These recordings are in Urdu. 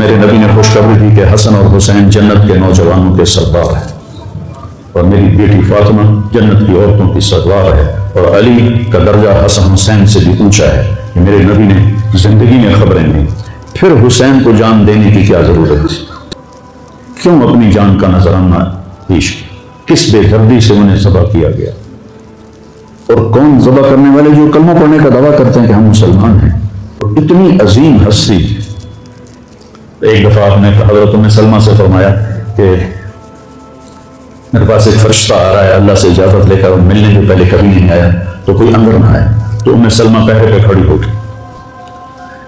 میرے نبی نے خوشخبری دی کہ حسن اور حسین جنت کے نوجوانوں کے سردار ہیں، اور میری بیٹی فاطمہ جنت کی عورتوں کی سردار ہے، اور علی کا درجہ حسن حسین سے بھی اونچا ہے۔ کہ میرے نبی نے زندگی میں خبریں دیں، پھر حسین کو جان دینے کی کیا ضرورت تھی؟ کیوں اپنی جان کا نذرانہ پیش کیا؟ کس بے دردی سے انہیں ذبح کیا گیا؟ اور کون ذبح کرنے والے جو کلمہ پڑھنے کا دعویٰ کرتے ہیں کہ ہم مسلمان ہیں؟ اور اتنی عظیم ہستی۔ ایک دفعہ آپ نے حضرت ام سلمہ سے فرمایا کہ میرے پاس ایک فرشتہ آ رہا ہے اللہ سے اجازت لے کر، ملنے جو پہلے کبھی نہیں آیا، تو کوئی اندر نہ آیا۔ تو ام سلمہ پہرے پہ کھڑی ہو گئی،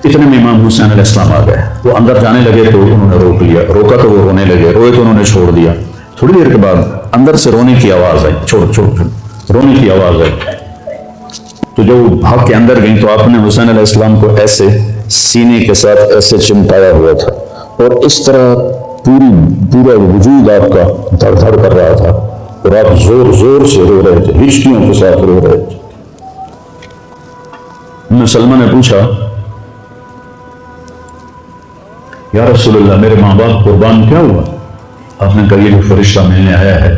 اتنے میں امام حسین علیہ السلام آ گئے۔ وہ اندر جانے لگے تو انہوں نے روک لیا، روکا تو وہ رونے لگے، روئے تو انہوں نے چھوڑ دیا۔ تھوڑی دیر کے بعد اندر سے رونے کی آواز آئی، چھوڑ رونے کی آواز آئی۔ تو جب وہ بھاگ کے اندر گئیں تو آپ نے حسین علیہ السلام کو ایسے سینے کے ساتھ ایسے چمٹایا ہوا تھا، اور اس طرح پورا وجود آپ کا دھڑ دھڑ کر رہا تھا، اور آپ زور زور سے رو رہے تھے، ہچکیوں کے ساتھ رو رہے تھے۔ ام سلمہ نے پوچھا یا رسول اللہ میرے ماں باپ قربان کیا ہوا؟ آپ نے کہا یہ جو فرشتہ ملنے آیا ہے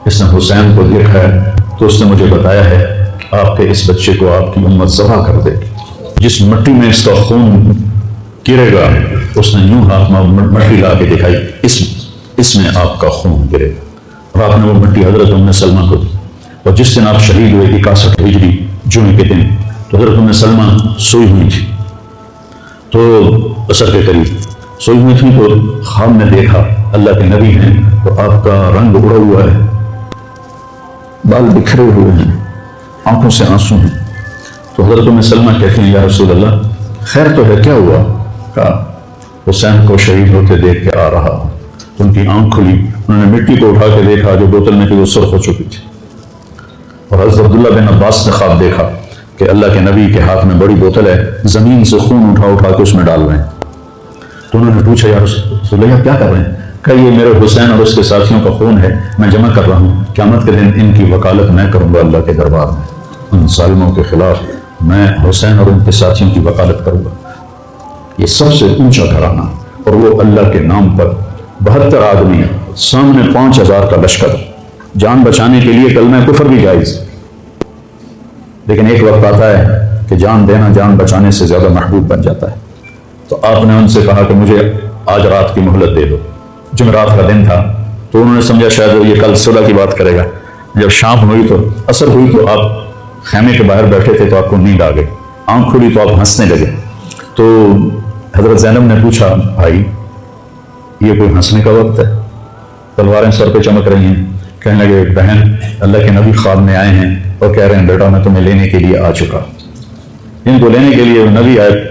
اس نے حسین کو دیکھا ہے تو اس نے مجھے بتایا ہے آپ کے اس بچے کو آپ کی امت ذبح کر دے گی، جس مٹی میں اس کا خون گرے گا، اس نے یوں ہاتھ میں مٹی لا کے دکھائی، اس میں آپ کا خون گرے گا، اور آپ نے وہ مٹی حضرت ام سلمہ کو دی۔ اور جس دن آپ شہید ہوئے 61 ہجری جمعے کے دن، تو حضرت ام سلمہ سوئی ہوئی تھی، تو عصر کے قریب سوئی ہوئی تھی، تو خواب میں دیکھا اللہ کے نبی ہیں اور آپ کا رنگ اڑا ہوا ہے، بال بکھرے ہوئے ہیں، آنکھوں سے آنسو ہیں۔ تو حضرت ام سلمہ کہتے ہیں یا رسول اللہ خیر تو ہے، کیا ہوا؟ کہا حسین کو شہید ہوتے دیکھ کے آ رہا ہوں۔ تو ان کی آنکھ کھلی، انہوں نے مٹی کو اٹھا کے دیکھا جو بوتل میں تھی وہ سرخ ہو چکی تھی، اور حضرت عبداللہ بن عباس نے خواب دیکھا کہ اللہ کے نبی کے ہاتھ میں بڑی بوتل ہے، زمین سے خون اٹھا کے اس میں ڈال رہے ہیں۔ تو انہوں نے پوچھا یا رسول اللہ کیا کر رہے ہیں؟ کہ یہ میرے حسین اور اس کے ساتھیوں کا خون ہے، میں جمع کر رہا ہوں، قیامت کے دن ان کی وکالت میں کروں گا اللہ کے دربار میں، ان ظالموں کے خلاف میں حسین اور ان کے ساتھیوں کی وکالت کروں گا۔ یہ سب سے اونچا گھرانہ، اور وہ اللہ کے نام پر 72 آدمی سامنے 5000 کا لشکر، جان بچانے کے لیے کلمہ کفر بھی جائز، لیکن ایک وقت آتا ہے کہ جان دینا جان بچانے سے زیادہ محبوب بن جاتا ہے۔ تو آپ نے ان سے کہا کہ مجھے آج رات کی مہلت دے دو۔ جمعرات کا دن تھا تو انہوں نے سمجھا شاید یہ کل صبح کی بات کرے گا۔ جب شام ہوئی تو عصر ہوئی تو آپ خیمے کے باہر بیٹھے تھے تو آپ کو نیند آ گئی، آنکھ کھلی تو آپ ہنسنے لگے۔ تو حضرت زینب نے پوچھا بھائی یہ کوئی ہنسنے کا وقت ہے؟ تلواریں سر پہ چمک رہی ہیں۔ کہنے لگے بہن اللہ کے نبی خواب میں آئے ہیں اور کہہ رہے ہیں بیٹا میں تمہیں لینے کے لیے آ چکا۔ ان کو لینے کے لیے نبی آئے،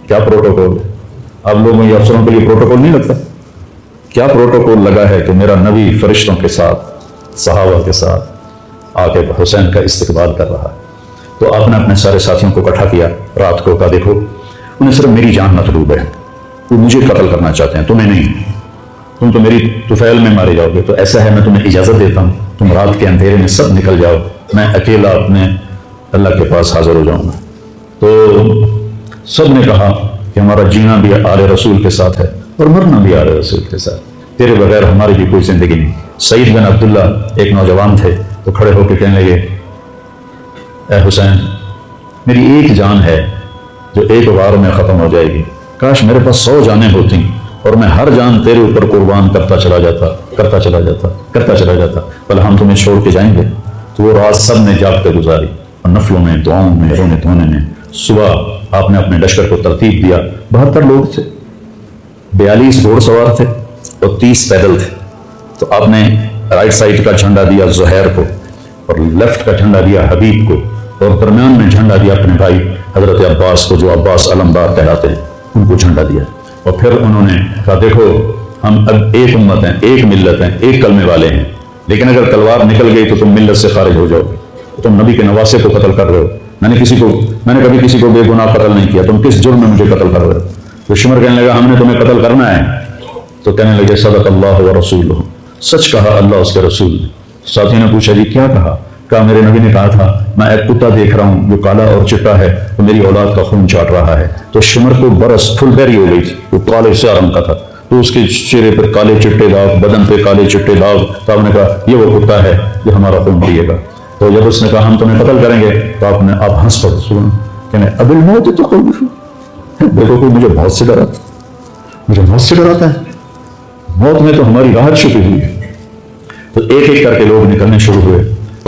کیا پروٹوکول؟ آپ لوگوں یہ افسروں کے لیے پروٹوکول نہیں لگتا؟ کیا پروٹوکول لگا ہے کہ میرا نبی فرشتوں کے ساتھ صحابہ کے ساتھ آ کے حسین کا استقبال کر رہا ہے۔ تو آپ نے اپنے سارے ساتھیوں کو اکٹھا کیا رات کو، کہا دیکھو انہیں صرف میری جان مطلوب ہے، وہ مجھے قتل کرنا چاہتے ہیں، تمہیں نہیں، تم تو میری طفیل میں مارے جاؤ گے۔ تو ایسا ہے میں تمہیں اجازت دیتا ہوں تم رات کے اندھیرے میں سب نکل جاؤ، میں اکیلا اپنے اللہ کے پاس حاضر ہو جاؤں گا۔ تو سب نے کہا کہ ہمارا جینا بھی آل رسول کے ساتھ ہے اور مرنا بھی آل رسول کے ساتھ، تیرے بغیر ہماری بھی کوئی زندگی نہیں۔ سعید بن عبداللہ ایک نوجوان تھے، تو کھڑے ہو کے کہنے لگے اے حسین میری ایک جان ہے جو ایک بار میں ختم ہو جائے گی، کاش میرے پاس 100 جانیں ہوتی اور میں ہر جان تیرے اوپر قربان کرتا چلا جاتا، بل ہم تمہیں چھوڑ کے جائیں گے۔ تو وہ رات سب نے جاگ کے گزاری، اور نفلوں میں، دعاؤں میں، رونے دھونے میں۔ صبح آپ نے اپنے لشکر کو ترتیب دیا، 72 لوگ تھے، 42 گھوڑ سوار تھے اور 30 پیدل تھے۔ تو آپ نے رائٹ سائڈ کا جھنڈا دیا زہیر کو، اور لیفٹ کا جھنڈا دیا حبیب کو، اور درمیان میں جھنڈا دیا اپنے بھائی حضرت عباس کو، جو عباس علمدار کہلاتے ہیں، ان کو جھنڈا دیا۔ اور پھر انہوں نے کہا دیکھو ہم اب ایک امت ہیں، ایک ملت ہیں، ایک کلمے والے ہیں، لیکن اگر تلوار نکل گئی تو تم ملت سے خارج ہو جاؤ گے، تم نبی کے نواسے کو قتل کر رہے ہو، میں نے کبھی کسی کو بے گناہ قتل نہیں کیا، تم کس جرم میں مجھے قتل کر رہے ہو؟ تو شمر کہنے لگا ہم نے تمہیں قتل کرنا ہے۔ تو کہنے لگے صدق اللہ و رسولہ، سچ کہا اللہ اس کے رسول نے۔ ساتھی نے پوچھا جی کیا کہا؟ کہا میرے نبی نے کہا تھا میں ایک کتا دیکھ رہا ہوں جو کالا اور چٹا ہے تو میری اولاد کا خون چاٹ رہا ہے. تو شمر کو برس پھل بیری ہو گئی تھی، وہ کالے سے رنگ کا تھا، تو اس کے چہرے پر کالے چٹے داغ، بدن پہ کالے چٹے داغ. تو آپ نے کہا یہ وہ کتا ہے جو ہمارا خون پیے گا. تو جب اس نے کہا ہم تمہیں قتل کریں گے تو آپ ہنس پڑے. سن کہنے اب الموت تو دیکھو کوئی مجھے موت سے ڈراتا، مجھے موت سے ڈراتا ہے، موت میں تو ہماری راحت چھپی ہوئی ہے. تو ایک ایک کر کے لوگ نکلنے شروع ہوئے.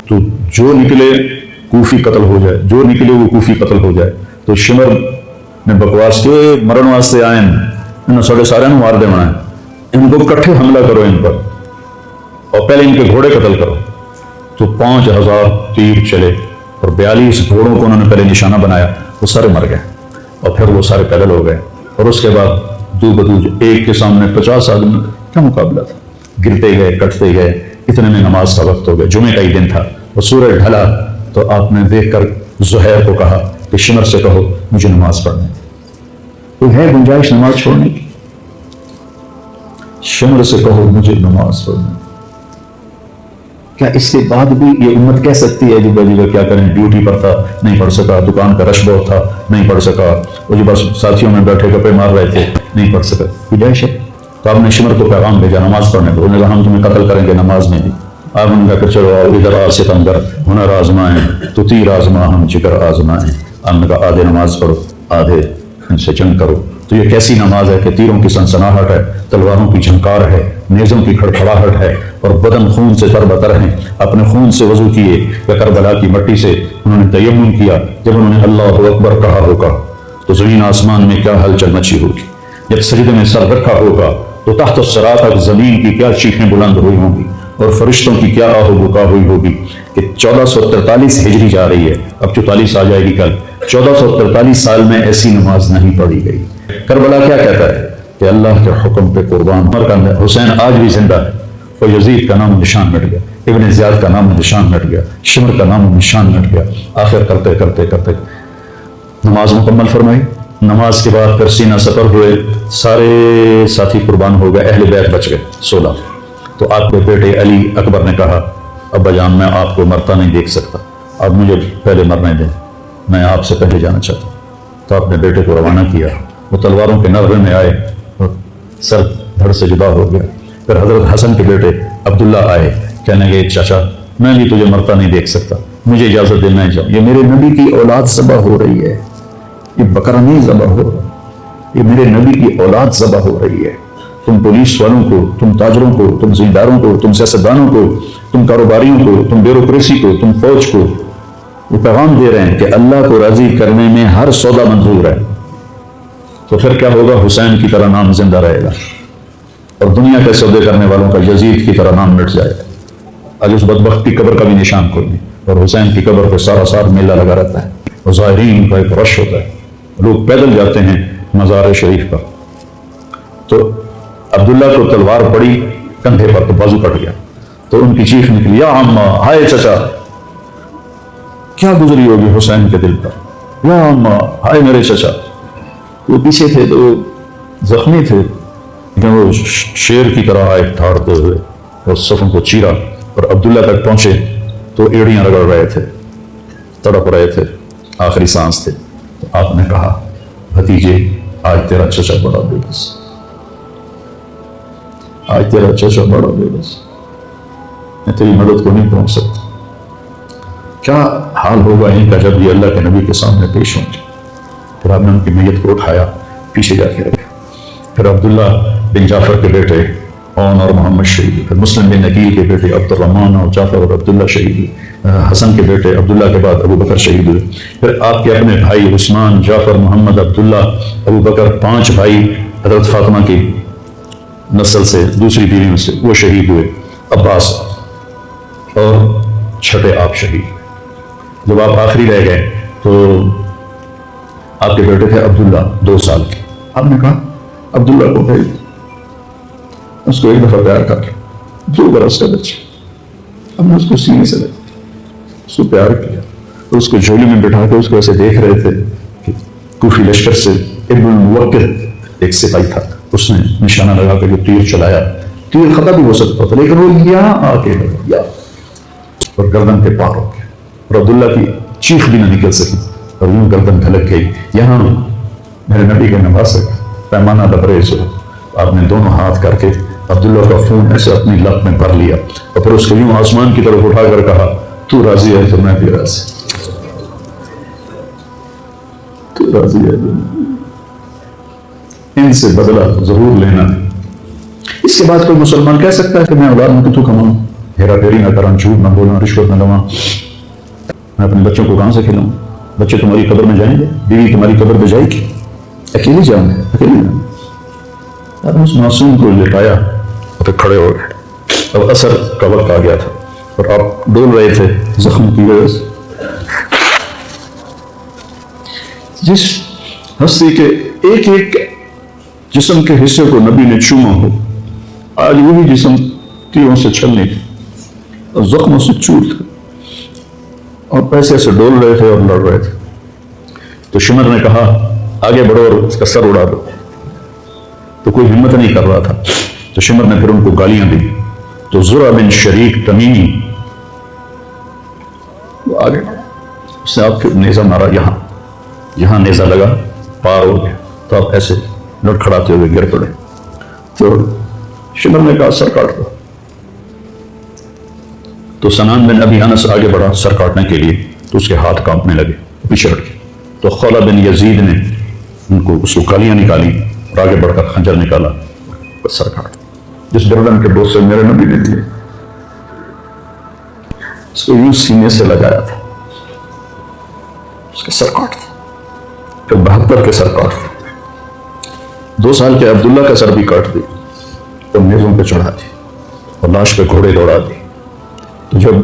تو جو نکلے کوفی قتل ہو جائے، جو نکلے وہ کوفی قتل ہو جائے. تو شمر نے بکواس کے مرن واسطے آئے انہوں سارے سارے مار دے ہونا ہے، ان کو کٹھے حملہ کرو ان پر اور پہلے ان کے گھوڑے قتل کرو. تو 5000 تیر چلے اور 42 گھوڑوں کو انہوں نے پہلے نشانہ بنایا، وہ سارے مر گئے اور پھر وہ سارے پیدل ہو گئے. اور اس کے بعد دو بدو ایک کے سامنے 50 آدمی کیا مقابلہ تھا، گرتے گئے کٹتے گئے. اتنے میں نماز کا وقت ہو گیا، جمعے کا ہی دن تھا اور سورج ڈھلا. تو آپ نے دیکھ کر زہیر کو کہا کہ شمر سے کہو مجھے نماز پڑھنے دی. کوئی ہے گنجائش نماز چھوڑنے کی؟ شمر سے کہو مجھے نماز پڑھنے دی. کیا اس کے بعد بھی یہ امت کہہ سکتی ہے جی بھائی کیا کریں، ڈیوٹی پر تھا نہیں پڑھ سکا، دکان کا رش بہت تھا نہیں پڑھ سکا، وہ جی بس ساتھیوں میں بیٹھے گپے مار رہے تھے نہیں پڑھ سکا. گنجائش ہے؟ تو آپ نے شمر کو پیغام بھیجا نماز پڑھنے کو. انہوں نے کہا ہم تمہیں قتل کریں گے نماز میں بھی. آپ نے کہا کہ چلو آؤ ادھر آ ستمگر ہنر آزمائیں تو تیر آزما ہم جگر آزمائیں. آپ نے کہا آدھے نماز پڑھو آدھے ان سے جنگ کرو. تو یہ کیسی نماز ہے کہ تیروں کی سنسناہٹ ہے، تلواروں کی جھنکار ہے، نیزوں کی کھڑکھڑاہٹ ہے اور بدن خون سے تر بتر ہیں. اپنے خون سے وضو کیے یا کربلا کی مٹی سے انہوں نے تیمم کیا. جب انہوں نے اللہ اکبر کہا ہوگا تو زمین آسمان میں کیا ہلچل مچی ہوگی. جب سجدے میں سر رکھا ہوگا تو تحت الصراط تک زمین کی کیا چیخیں بلند ہوئی ہوں گی اور فرشتوں کی کیا آہ و بکا ہوئی ہوگی کہ 1443 ہجری جا رہی ہے، اب 44 آ جائے گی کل. 1443 سال میں ایسی نماز نہیں پڑھی گئی. کربلا کیا کہتا ہے کہ اللہ کے حکم پہ قربان حسین آج بھی زندہ ہے اور یزید کا نام و نشان مٹ گیا، ابن زیاد کا نام و نشان مٹ گیا، شمر کا نام و نشان مٹ گیا. آخر کرتے کرتے کرتے نماز مکمل فرمائی. نماز کے بعد پھر سینہ سفر ہوئے، سارے ساتھی قربان ہو گئے، اہل بیت بچ گئے 16. تو آپ کے بیٹے علی اکبر نے کہا ابا جان میں آپ کو مرتا نہیں دیکھ سکتا، آپ مجھے پہلے مرنے دیں، میں آپ سے پہلے جانا چاہتا ہوں. تو آپ نے بیٹے کو روانہ کیا، وہ تلواروں کے نغمے میں آئے اور سر دھڑ سے جدا ہو گیا. پھر حضرت حسن کے بیٹے عبداللہ آئے، کہنے لگے چاچا میں بھی تجھے مرتا نہیں دیکھ سکتا، مجھے اجازت دینا ہے، یہ میرے نبی کی اولاد ذبح ہو رہی ہے، یہ بکرا نہیں ذبح ہو رہا، یہ میرے نبی کی اولاد ذبح ہو رہی ہے. تم پولیس والوں کو، تم تاجروں کو، تم زمینداروں کو، تم سیاستدانوں کو، تم کاروباریوں کو، تم بیوروکریسی کو، تم فوج کو وہ پیغام دے رہے ہیں کہ اللہ کو راضی کرنے میں ہر سودا منظور ہے. تو پھر کیا ہوگا؟ حسین کی طرح نام زندہ رہے گا اور دنیا کے سودے کرنے والوں کا یزید کی طرح نام مٹ جائے گا. آج اس بدبخت کی قبر کا بھی نشان کوئی نہیں اور حسین کی قبر پہ سارا سار میلہ لگا رہتا ہے اور زائرین کا ایک رش ہوتا ہے، لوگ پیدل جاتے ہیں مزار شریف پر. تو عبداللہ کو تلوار پڑی کندھے پر تو بازو کٹ گیا. تو ان کی چیخ نکلی یا عمہ، ہائے چچا کیا گزری ہوگی حسین کے دل پر، یا عمہ ہائے میرے چچا. وہ پیچھے تھے تو زخمی تھے لیکن وہ شیر کی طرح آئے ٹھاڑتے ہوئے اور صفوں کو چیرا اور عبداللہ تک پہنچے تو ایڑیاں رگڑ رہے تھے، تڑپ رہے تھے، آخری سانس تھے. تو آپ نے کہا بھتیجے آج تیرا چچا بڑا بے بس، آج تیرا چچا بڑا بے بس، میں تیری مدد کو نہیں پہنچ سکتا. کیا حال ہوگا ان کا جب یہ اللہ کے نبی کے سامنے پیش ہوں گے. پھر آپ نے ان کی میت کو اٹھایا پیچھے جا کے رکھا. پھر عبداللہ بن جعفر کے بیٹے اون اور محمد شہید، پھر مسلم بن عقیل کے بیٹے عبد الرحمن اور جعفر اور عبداللہ شہید، حسن کے بیٹے عبداللہ کے بعد ابو بکر شہید ہوئے. پھر آپ کے اپنے بھائی عثمان، جعفر، محمد، عبداللہ، ابو بکر، 5 بھائی حضرت فاطمہ کی نسل سے دوسری بیویوں سے وہ شہید ہوئے. عباس اور چھٹے آپ شہید. جب آپ آخری رہ گئے تو آپ کے بیٹے تھے عبداللہ 2 سال کے. آپ نے کہا عبداللہ کو بھیج، اس کو ایک دفعہ پیار کر کے 2 برس کا بچہ. ہم نے اس کو سینے سے لگا، اس کو پیار کیا، اس کو جھولی میں بٹھا کے اس کو ایسے دیکھ رہے تھے کہ کوفی لشکر سے ابن الموکر ایک سپاہی تھا، اس نے نشانہ لگا کے جو تیر چلایا، تیر خطا بھی ہو سکتا تھا لیکن وہ یہاں آ کے لگا. اور گردن کے پار ہو گیا اور عبداللہ کی چیخ بھی نہ نکل سکی اور یوں گردن دھلک گئی. یہاں میرے نبی کے نواسے پیمانہ لبریز ہو. آپ نے دونوں ہاتھ کر کے عبداللہ کا خون ایسے اپنی لپ میں بھر لیا اور پھر اس کو یوں آسمان کی طرف اٹھا کر کہا تو راضی ہے تو میں بھی راضی. تو راضی ہے ان سے بدلہ ضرور لینا. اس کے بعد کوئی مسلمان کہہ سکتا ہے کہ میں اولاد میں تو کماؤں, ہیرا پھیری نہ کروں, جھوٹ نہ بولوں, رشوت نہ لواں, میں اپنے بچوں کو کہاں سے کھلاؤں؟ بچے تمہاری قبر میں جائیں گے, بیوی تمہاری قبر پہ جائے گی, اکیلی جاؤں گے, اکیلی جاؤں گے. آپ نے اس معصوم کو لٹایا اور پھر کھڑے ہو گئے. اب عصر کا وقت آ گیا تھا اور آپ ڈول رہے تھے زخم کی وجہ سے. جس ہستی کے ایک ایک جسم کے حصے کو نبی نے چوما ہو, آج وہی جسم تیروں سے چھلنی تھی اور زخموں سے چور تھا اور پیسے سے ڈول رہے تھے اور لڑ رہے تھے. تو شمر نے کہا آگے بڑھو اور اس کا سر اڑا دو. تو کوئی ہمت نہیں کر رہا تھا. تو شمر نے پھر ان کو گالیاں دی. تو زرع بن شریک تمیمی وہ آگے اس نے آپ کے نیزہ مارا, یہاں نیزہ لگا, پار ہو گیا. تو آپ ایسے لڑکھڑاتے ہوئے گر پڑے. تو شمر نے کہا سر کاٹ دو. تو سنان بن ابی انس آگے بڑھا سر کاٹنے کے لیے, تو اس کے ہاتھ کانپنے لگے, پیچھے ہٹ گئے. تو خولہ بن یزید نے ان کو اس کو گالیاں نکالی اور آگے بڑھ کر خنجر نکالا, بس سر کاٹ. جس گردن کے بوسے میرے نبی نے دیے اس کو یوں سینے سے لگایا تھا, اس کا سر کاٹ تھا. پھر 72 کے سر کاٹ تھے. 2 سال کے عبداللہ کا سر بھی کاٹ دی اور نیزوں پہ چڑھا دی اور لاش پہ گھوڑے دوڑا دی. تو جب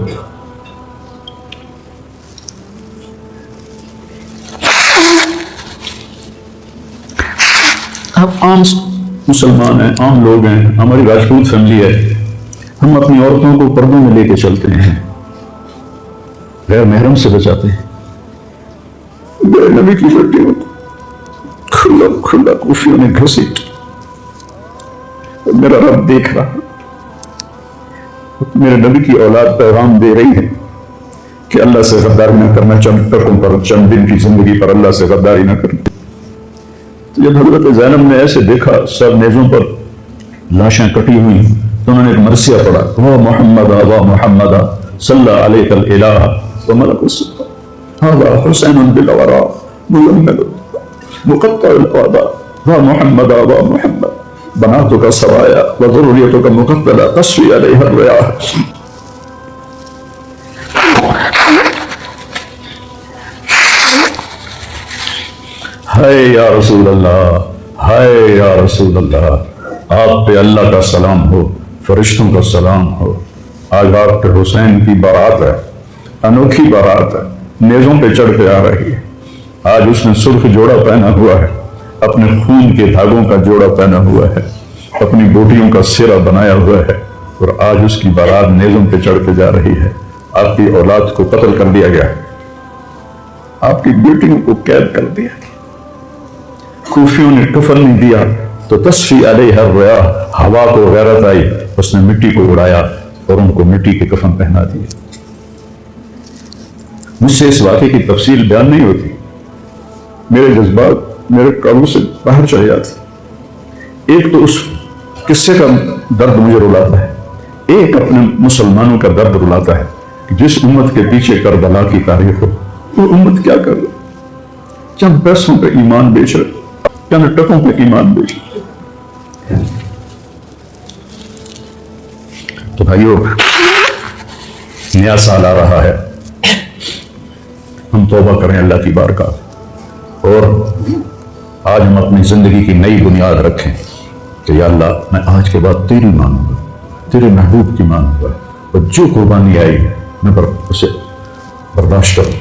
ہم عام مسلمان ہیں, عام لوگ ہیں, ہماری راجپوت فیملی ہے, ہم اپنی عورتوں کو پردوں میں لے کے چلتے ہیں, غیر محرم سے بچاتے ہیں. میرے نبی کی بیٹی کھلا کھلا کوفیوں نے گھسیٹ, میرا رب دیکھ رہا. میرے نبی کی اولاد پیغام دے رہی ہے کہ اللہ سے غداری نہ کرنا, چند ٹکوں پر, چند دن کی زندگی پر اللہ سے غداری نہ کرنا. تو جب حضرت زینب نے ایسے دیکھا سب نیزوں پر لاشیں کٹی ہوئی, تو انہوں نے ایک مرثیہ پڑھا, وا محمد وا محمد صلی علیہ الالہ وملک السماء هذا حسین بالورى ململ مقطع الاعضاء وا محمد وا محمد بناتك سوایا وذريتك مقتلة تصفي عليها الرياح. ہائے یا رسول اللہ, ہائے یا رسول اللہ, آپ پہ اللہ کا سلام ہو, فرشتوں کا سلام ہو. آج آپ کے حسین کی بارات ہے, انوکھی بارات ہے, نیزوں پہ چڑھ کے آ رہی ہے. آج اس نے سرخ جوڑا پہنا ہوا ہے, اپنے خون کے دھاگوں کا جوڑا پہنا ہوا ہے, اپنی بوٹیوں کا سرا بنایا ہوا ہے, اور آج اس کی بارات نیزوں پہ چڑھ کے جا رہی ہے. آپ کی اولاد کو قتل کر دیا گیا ہے, آپ کی بیٹیوں کو قید کر دیا گیا. کوفیوں نے ٹفل نہیں دیا تو تصفی علیہ الرياح, ہوا کو غیرت آئی, اس نے مٹی کو اڑایا اور ان کو مٹی کے کفن پہنا دیے. مجھ سے اس واقعے کی تفصیل بیان نہیں ہوتی, میرے جذبات میرے قابو سے باہر چلے جاتے. ایک تو اس قصے کا درد مجھے رلاتا ہے, ایک اپنے مسلمانوں کا درد رلاتا ہے کہ جس امت کے پیچھے کربلا کی تاریخ ہو, وہ امت کیا کر رہی, چند پیسوں پہ ایمان بیچ رہے, چند ٹکوں پہ ایمان بیچ رہے. تو بھائیو, نیا سال آ رہا ہے, ہم توبہ کریں اللہ کی بارگاہ, اور آج ہم اپنی زندگی کی نئی بنیاد رکھیں کہ یا اللہ میں آج کے بعد تیری مانوں گا, تیرے محبوب کی مانوں گا, اور جو قربانی آئی میں اسے برداشت کروں.